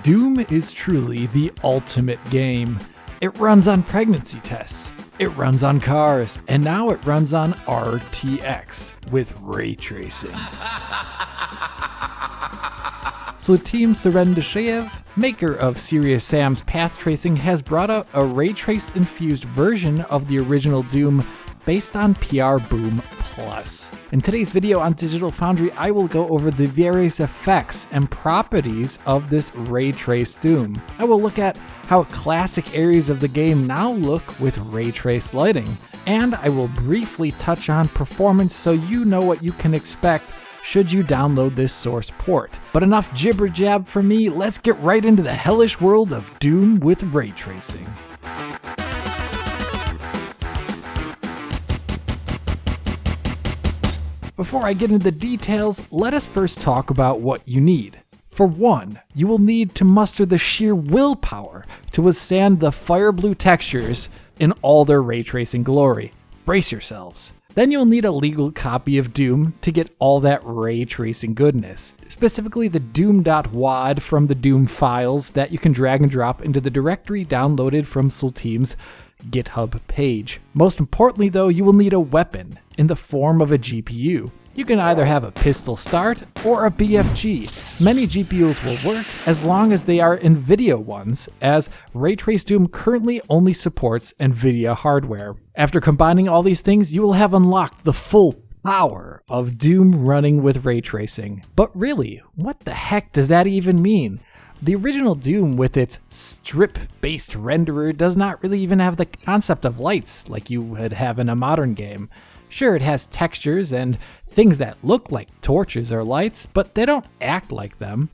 Doom is truly the ultimate game. It runs on pregnancy tests, it runs on cars, and now it runs on RTX with ray tracing. So Team Surrendashev, maker of Serious Sam's path tracing, has brought out a ray-traced infused version of the original Doom based on PR Boom Plus. In today's video on Digital Foundry, I will go over the various effects and properties of this ray-traced Doom. I will look at how classic areas of the game now look with ray-traced lighting, and I will briefly touch on performance so you know what you can expect should you download this source port. But enough jibber jab for me, let's get right into the hellish world of Doom with ray tracing. Before I get into the details, let us first talk about what you need. For one, you will need to muster the sheer willpower to withstand the fire blue textures in all their ray tracing glory. Brace yourselves. Then you'll need a legal copy of Doom to get all that ray tracing goodness, specifically the doom.wad from the Doom files that you can drag and drop into the directory downloaded from Sulteam's GitHub page. Most importantly though, you will need a weapon in the form of a GPU. You can either have a pistol start or a BFG. Many GPUs will work as long as they are Nvidia ones, as Ray Trace Doom currently only supports Nvidia hardware. After combining all these things, you will have unlocked the full power of Doom running with ray tracing. But really, what the heck does that even mean? The original Doom with its strip-based renderer does not really even have the concept of lights like you would have in a modern game. Sure, it has textures and things that look like torches or lights, but they don't act like them.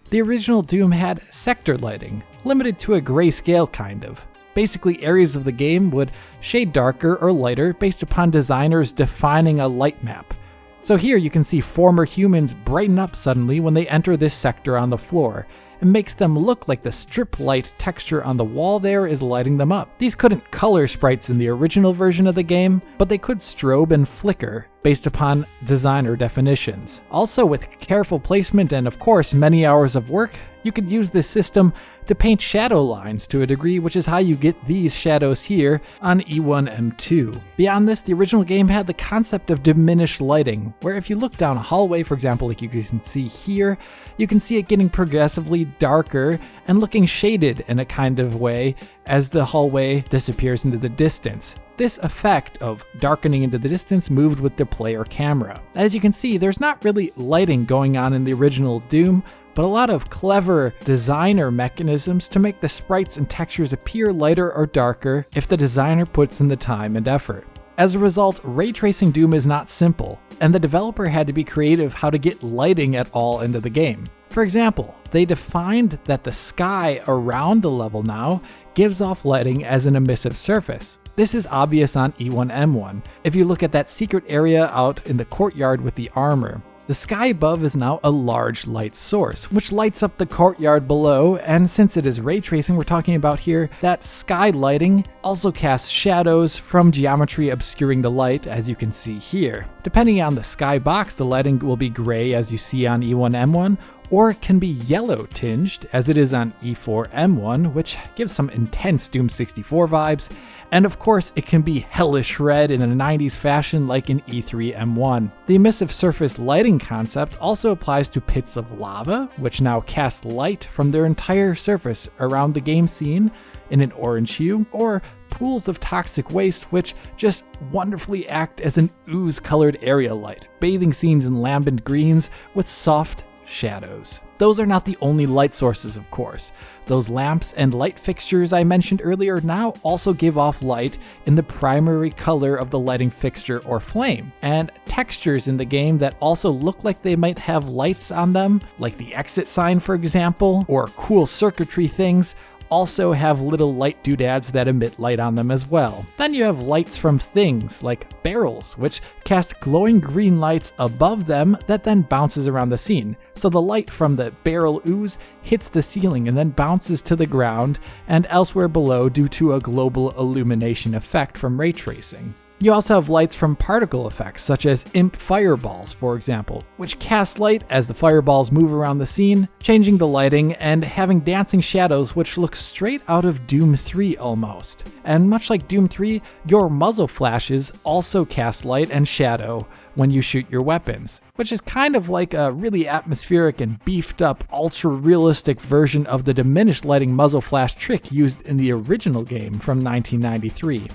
The original Doom had sector lighting, limited to a grayscale kind of. Basically, areas of the game would shade darker or lighter based upon designers defining a light map. So here you can see former humans brighten up suddenly when they enter this sector on the floor. It makes them look like the strip light texture on the wall there is lighting them up. These couldn't color sprites in the original version of the game, but they could strobe and flicker based upon designer definitions. Also, with careful placement and of course many hours of work, you could use this system to paint shadow lines to a degree, which is how you get these shadows here on E1M2. Beyond this, the original game had the concept of diminished lighting, where if you look down a hallway, for example, like you can see here, you can see it getting progressively darker and looking shaded in a kind of way as the hallway disappears into the distance. This effect of darkening into the distance moved with the player camera. As you can see, there's not really lighting going on in the original Doom, but a lot of clever designer mechanisms to make the sprites and textures appear lighter or darker if the designer puts in the time and effort. As a result, ray tracing Doom is not simple, and the developer had to be creative how to get lighting at all into the game. For example, they defined that the sky around the level now gives off lighting as an emissive surface. This is obvious on E1M1. If you look at that secret area out in the courtyard with the armor, the sky above is now a large light source, which lights up the courtyard below, and since it is ray tracing we're talking about here, that sky lighting also casts shadows from geometry obscuring the light, as you can see here. Depending on the sky box, the lighting will be gray as you see on E1M1, or it can be yellow tinged as it is on E4M1, which gives some intense Doom 64 vibes, and of course it can be hellish red in a 90s fashion like in E3M1. The emissive surface lighting concept also applies to pits of lava, which now cast light from their entire surface around the game scene in an orange hue, or pools of toxic waste which just wonderfully act as an ooze-colored area light, bathing scenes in lambent greens with soft shadows. Those are not the only light sources, of course. Those lamps and light fixtures I mentioned earlier now also give off light in the primary color of the lighting fixture or flame, and textures in the game that also look like they might have lights on them, like the exit sign for example, or cool circuitry things, also have little light doodads that emit light on them as well. Then you have lights from things like barrels, which cast glowing green lights above them that then bounces around the scene. So the light from the barrel ooze hits the ceiling and then bounces to the ground and elsewhere below due to a global illumination effect from ray tracing. You also have lights from particle effects, such as imp fireballs, for example, which cast light as the fireballs move around the scene, changing the lighting and having dancing shadows which look straight out of Doom 3 almost. And much like Doom 3, your muzzle flashes also cast light and shadow when you shoot your weapons, which is kind of like a really atmospheric and beefed up, ultra realistic version of the diminished lighting muzzle flash trick used in the original game from 1993.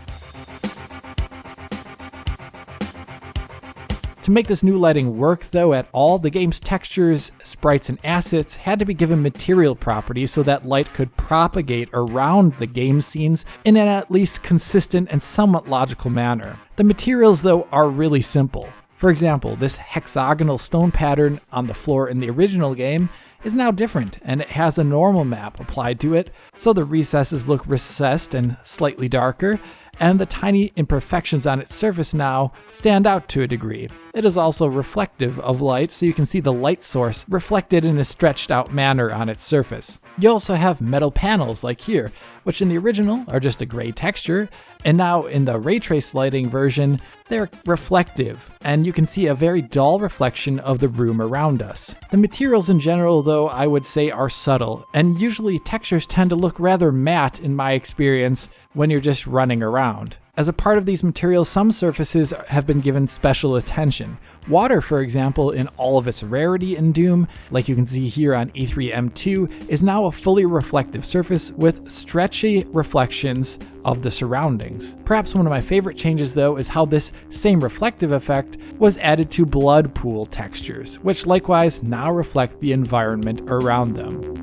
To make this new lighting work though at all, the game's textures, sprites, and assets had to be given material properties so that light could propagate around the game scenes in an at least consistent and somewhat logical manner. The materials though are really simple. For example, this hexagonal stone pattern on the floor in the original game is now different, and it has a normal map applied to it, so the recesses look recessed and slightly darker, and the tiny imperfections on its surface now stand out to a degree. It is also reflective of light, so you can see the light source reflected in a stretched out manner on its surface. You also have metal panels like here, which in the original are just a gray texture, and now in the ray trace lighting version, they're reflective, and you can see a very dull reflection of the room around us. The materials in general, though, I would say are subtle, and usually textures tend to look rather matte in my experience when you're just running around. As a part of these materials, some surfaces have been given special attention. Water, for example, in all of its rarity in Doom, like you can see here on E3M2, is now a fully reflective surface with stretchy reflections of the surroundings. Perhaps one of my favorite changes though is how this same reflective effect was added to blood pool textures, which likewise now reflect the environment around them.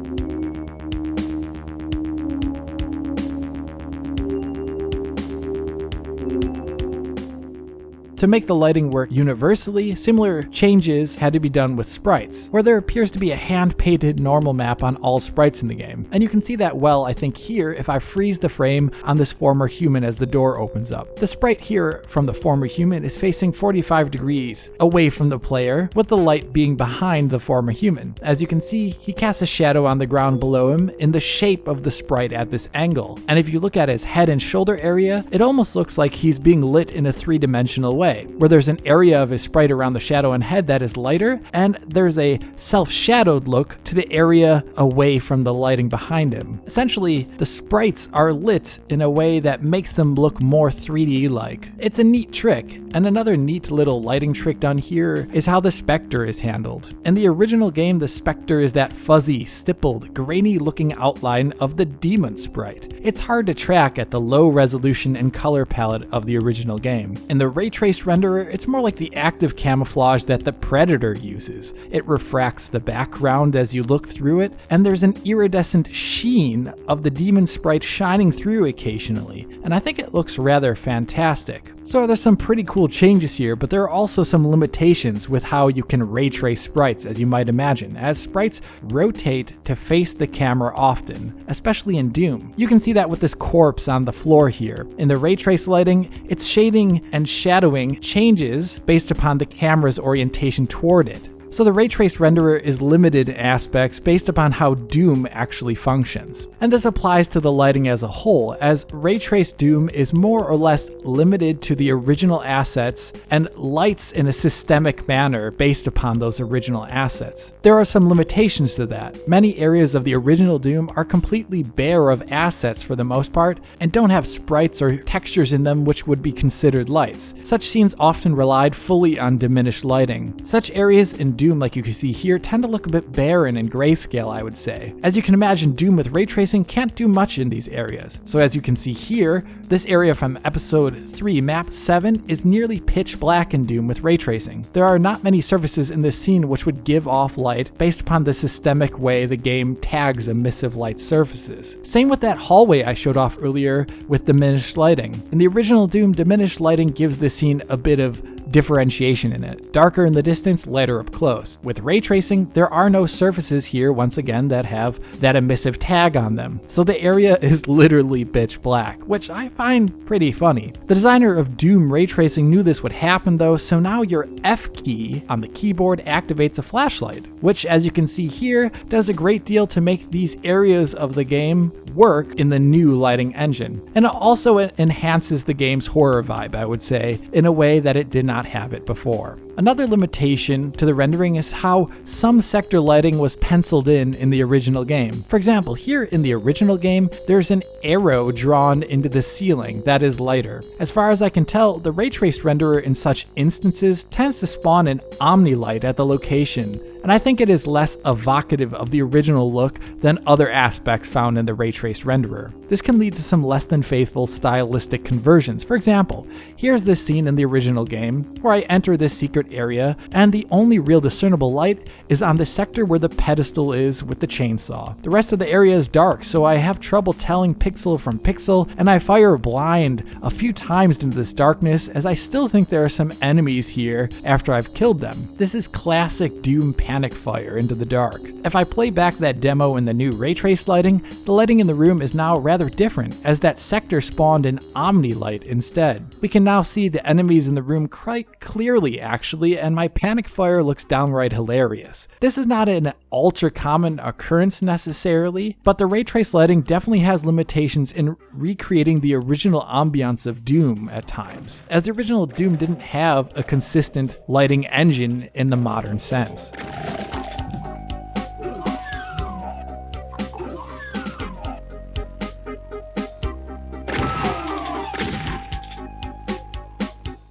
To make the lighting work universally, similar changes had to be done with sprites, where there appears to be a hand-painted normal map on all sprites in the game. And you can see that well, I think, here if I freeze the frame on this former human as the door opens up. The sprite here from the former human is facing 45 degrees away from the player, with the light being behind the former human. As you can see, he casts a shadow on the ground below him in the shape of the sprite at this angle. And if you look at his head and shoulder area, it almost looks like he's being lit in a three-dimensional way, where there's an area of his sprite around the shadow and head that is lighter, and there's a self-shadowed look to the area away from the lighting behind him. Essentially, the sprites are lit in a way that makes them look more 3D-like. It's a neat trick, and another neat little lighting trick done here is how the Spectre is handled. In the original game, the Spectre is that fuzzy, stippled, grainy-looking outline of the demon sprite. It's hard to track at the low resolution and color palette of the original game. In the ray traced renderer, it's more like the active camouflage that the Predator uses. It refracts the background as you look through it, and there's an iridescent sheen of the demon sprite shining through occasionally, and I think it looks rather fantastic. So there's some pretty cool changes here, but there are also some limitations with how you can ray trace sprites, as you might imagine, as sprites rotate to face the camera often, especially in Doom. You can see that with this corpse on the floor here. In the ray trace lighting, its shading and shadowing changes based upon the camera's orientation toward it. So the ray traced renderer is limited in aspects based upon how Doom actually functions. And this applies to the lighting as a whole, as ray traced Doom is more or less limited to the original assets and lights in a systemic manner based upon those original assets. There are some limitations to that. Many areas of the original Doom are completely bare of assets for the most part and don't have sprites or textures in them which would be considered lights. Such scenes often relied fully on diminished lighting. Such areas in Doom, like you can see here, tend to look a bit barren and grayscale, I would say. As you can imagine, Doom with ray tracing can't do much in these areas. So as you can see here, this area from episode 3, map 7, is nearly pitch black in Doom with ray tracing. There are not many surfaces in this scene which would give off light based upon the systemic way the game tags emissive light surfaces. Same with that hallway I showed off earlier with diminished lighting. In the original Doom, diminished lighting gives the scene a bit of differentiation in it. Darker in the distance, lighter up close. With ray tracing, there are no surfaces here, once again, that have that emissive tag on them. So the area is literally pitch black, which I find pretty funny. The designer of Doom ray tracing knew this would happen though, so now your F key on the keyboard activates a flashlight, which as you can see here, does a great deal to make these areas of the game work in the new lighting engine. And it also enhances the game's horror vibe, I would say, in a way that it did not have it before. Another limitation to the rendering is how some sector lighting was penciled in the original game. For example, here in the original game, there's an arrow drawn into the ceiling that is lighter. As far as I can tell, the ray traced renderer in such instances tends to spawn an omni-light at the location, and I think it is less evocative of the original look than other aspects found in the ray traced renderer. This can lead to some less than faithful stylistic conversions. For example, here's this scene in the original game where I enter this secret area, and the only real discernible light is on the sector where the pedestal is with the chainsaw. The rest of the area is dark, so I have trouble telling pixel from pixel, and I fire blind a few times into this darkness as I still think there are some enemies here after I've killed them. This is classic Doom panic fire into the dark. If I play back that demo in the new ray trace lighting, the lighting in the room is now rather different, as that sector spawned an omni light instead. We can now see the enemies in the room quite clearly actually, and my panic fire looks downright hilarious. This is not an ultra common occurrence necessarily, but the ray trace lighting definitely has limitations in recreating the original ambiance of Doom at times, as the original Doom didn't have a consistent lighting engine in the modern sense.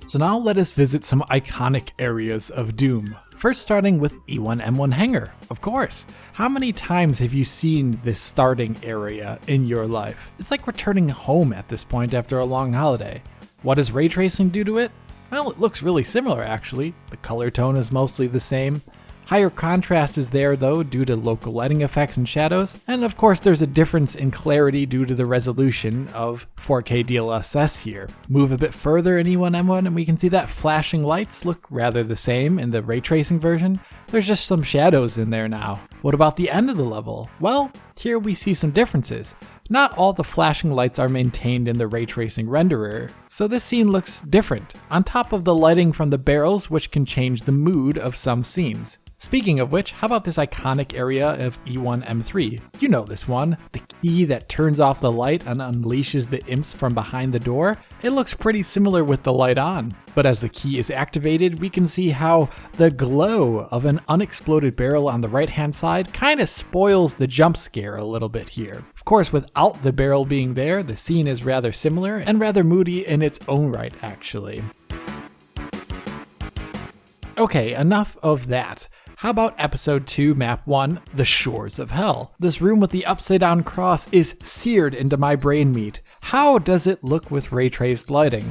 So now let us visit some iconic areas of Doom. First starting with E1M1 Hangar, of course. How many times have you seen this starting area in your life? It's like returning home at this point after a long holiday. What does ray tracing do to it? Well, it looks really similar actually. The color tone is mostly the same. Higher contrast is there though due to local lighting effects and shadows, and of course there's a difference in clarity due to the resolution of 4K DLSS here. Move a bit further in E1M1 and we can see that flashing lights look rather the same in the ray tracing version. There's just some shadows in there now. What about the end of the level? Well, here we see some differences. Not all the flashing lights are maintained in the ray tracing renderer, so this scene looks different, on top of the lighting from the barrels which can change the mood of some scenes. Speaking of which, how about this iconic area of E1M3? You know this one, the key that turns off the light and unleashes the imps from behind the door. It looks pretty similar with the light on, but as the key is activated, we can see how the glow of an unexploded barrel on the right hand side kind of spoils the jump scare a little bit here. Of course, without the barrel being there, the scene is rather similar and rather moody in its own right actually. Okay, enough of that. How about episode 2, map 1, The Shores of Hell? This room with the upside down cross is seared into my brain meat. How does it look with ray traced lighting?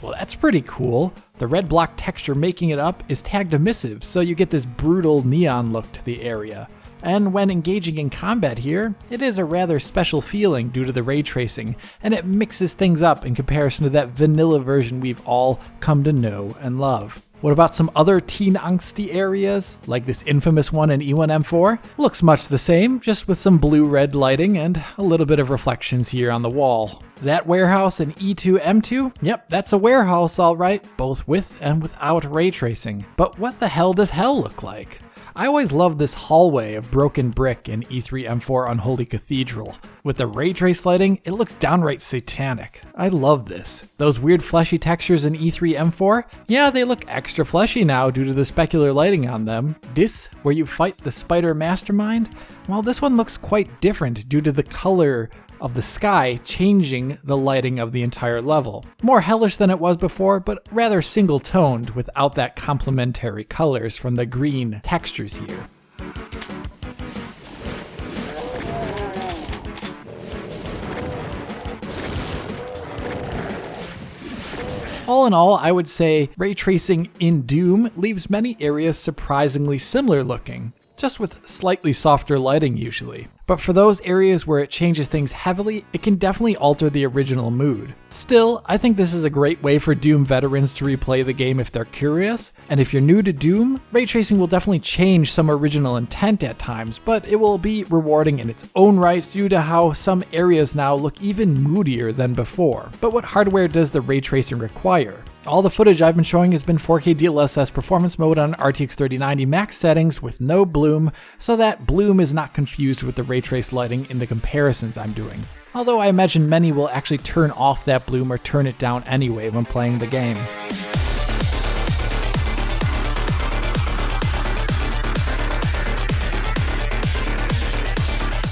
Well, that's pretty cool. The red block texture making it up is tagged emissive, so you get this brutal neon look to the area. And when engaging in combat here, it is a rather special feeling due to the ray tracing, and it mixes things up in comparison to that vanilla version we've all come to know and love. What about some other teen angsty areas, like this infamous one in E1M4? Looks much the same, just with some blue-red lighting and a little bit of reflections here on the wall. That warehouse in E2M2? Yep, that's a warehouse alright, both with and without ray tracing. But what the hell does hell look like? I always loved this hallway of broken brick in E3M4 Unholy Cathedral. With the ray trace lighting, it looks downright satanic. I love this. Those weird fleshy textures in E3M4? Yeah, they look extra fleshy now due to the specular lighting on them. This, where you fight the spider mastermind? Well, this one looks quite different due to the color of the sky changing the lighting of the entire level. More hellish than it was before, but rather single-toned without that complementary colors from the green textures here. All in all, I would say ray tracing in Doom leaves many areas surprisingly similar looking, just with slightly softer lighting usually. but for those areas where it changes things heavily, it can definitely alter the original mood. Still, I think this is a great way for Doom veterans to replay the game if they're curious, and if you're new to Doom, ray tracing will definitely change some original intent at times, but it will be rewarding in its own right due to how some areas now look even moodier than before. But what hardware does the ray tracing require? All the footage I've been showing has been 4K DLSS performance mode on RTX 3090 max settings with no bloom, so that bloom is not confused with the ray trace lighting in the comparisons I'm doing. Although I imagine many will actually turn off that bloom or turn it down anyway when playing the game.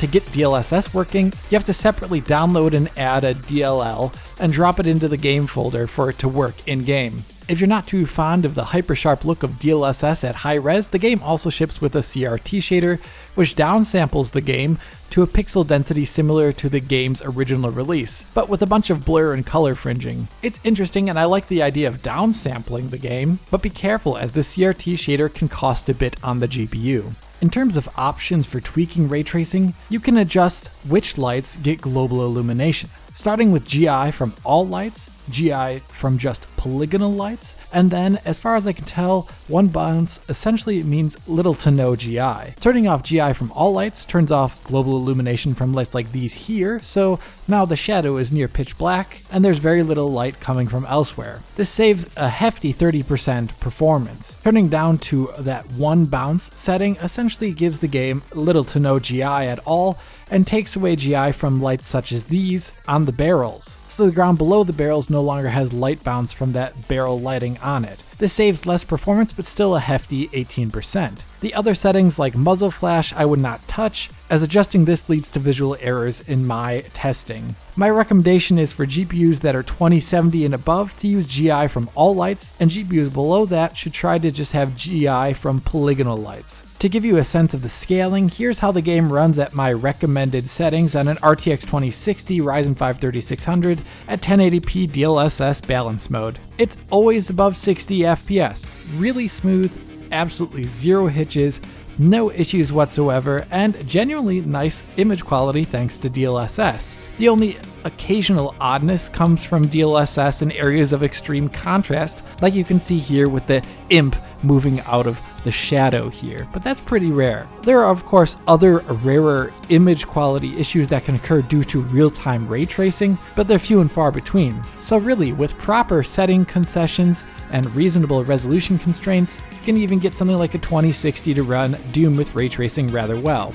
To get DLSS working, you have to separately download and add a DLL and drop it into the game folder for it to work in-game. If you're not too fond of the hyper-sharp look of DLSS at high res, the game also ships with a CRT shader, which downsamples the game to a pixel density similar to the game's original release, but with a bunch of blur and color fringing. It's interesting and I like the idea of downsampling the game, but be careful as the CRT shader can cost a bit on the GPU. In terms of options for tweaking ray tracing, you can adjust which lights get global illumination, starting with GI from all lights, GI from just polygonal lights, and then, as far as I can tell, one bounce essentially means little to no GI. Turning off GI from all lights turns off global illumination from lights like these here, so now the shadow is near pitch black, and there's very little light coming from elsewhere. This saves a hefty 30% performance. Turning down to that one bounce setting essentially gives the game little to no GI at all, and takes away GI from lights such as these on the barrels. So the ground below the barrels no longer has light bounce from that barrel lighting on it. This saves less performance but still a hefty 18%. The other settings like muzzle flash I would not touch, as adjusting this leads to visual errors in my testing. My recommendation is for GPUs that are 2070 and above to use GI from all lights, and GPUs below that should try to just have GI from polygonal lights. To give you a sense of the scaling, here's how the game runs at my recommended settings on an RTX 2060 Ryzen 5 3600 at 1080p DLSS balance mode. It's always above 60 FPS, really smooth, absolutely zero hitches, no issues whatsoever, and genuinely nice image quality thanks to DLSS. The only occasional oddness comes from DLSS in areas of extreme contrast, like you can see here with the imp moving out of the shadow here, but that's pretty rare. There are of course other rarer image quality issues that can occur due to real-time ray tracing, but they're few and far between. So really, with proper setting concessions and reasonable resolution constraints, you can even get something like a 2060 to run Doom with ray tracing rather well.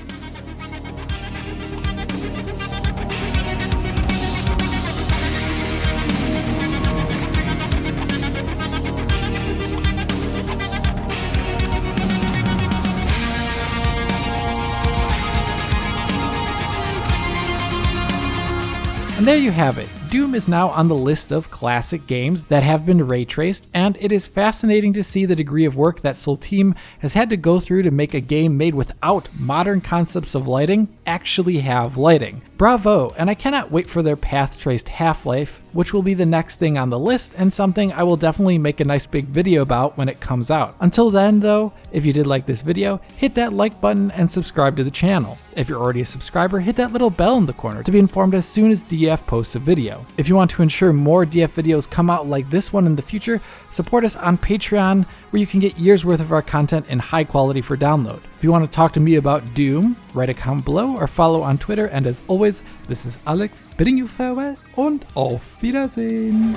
And there you have it. Doom is now on the list of classic games that have been ray traced, and it is fascinating to see the degree of work that Soul Team has had to go through to make a game made without modern concepts of lighting actually have lighting. Bravo, and I cannot wait for their path traced Half-Life, which will be the next thing on the list and something I will definitely make a nice big video about when it comes out. Until then though, if you did like this video, hit that like button and subscribe to the channel. If you're already a subscriber, hit that little bell in the corner to be informed as soon as DF posts a video. If you want to ensure more DF videos come out like this one in the future, support us on Patreon, where you can get years worth of our content in high quality for download. If you want to talk to me about Doom, write a comment below or follow on Twitter, and as always, this is Alex bidding you farewell und auf Wiedersehen.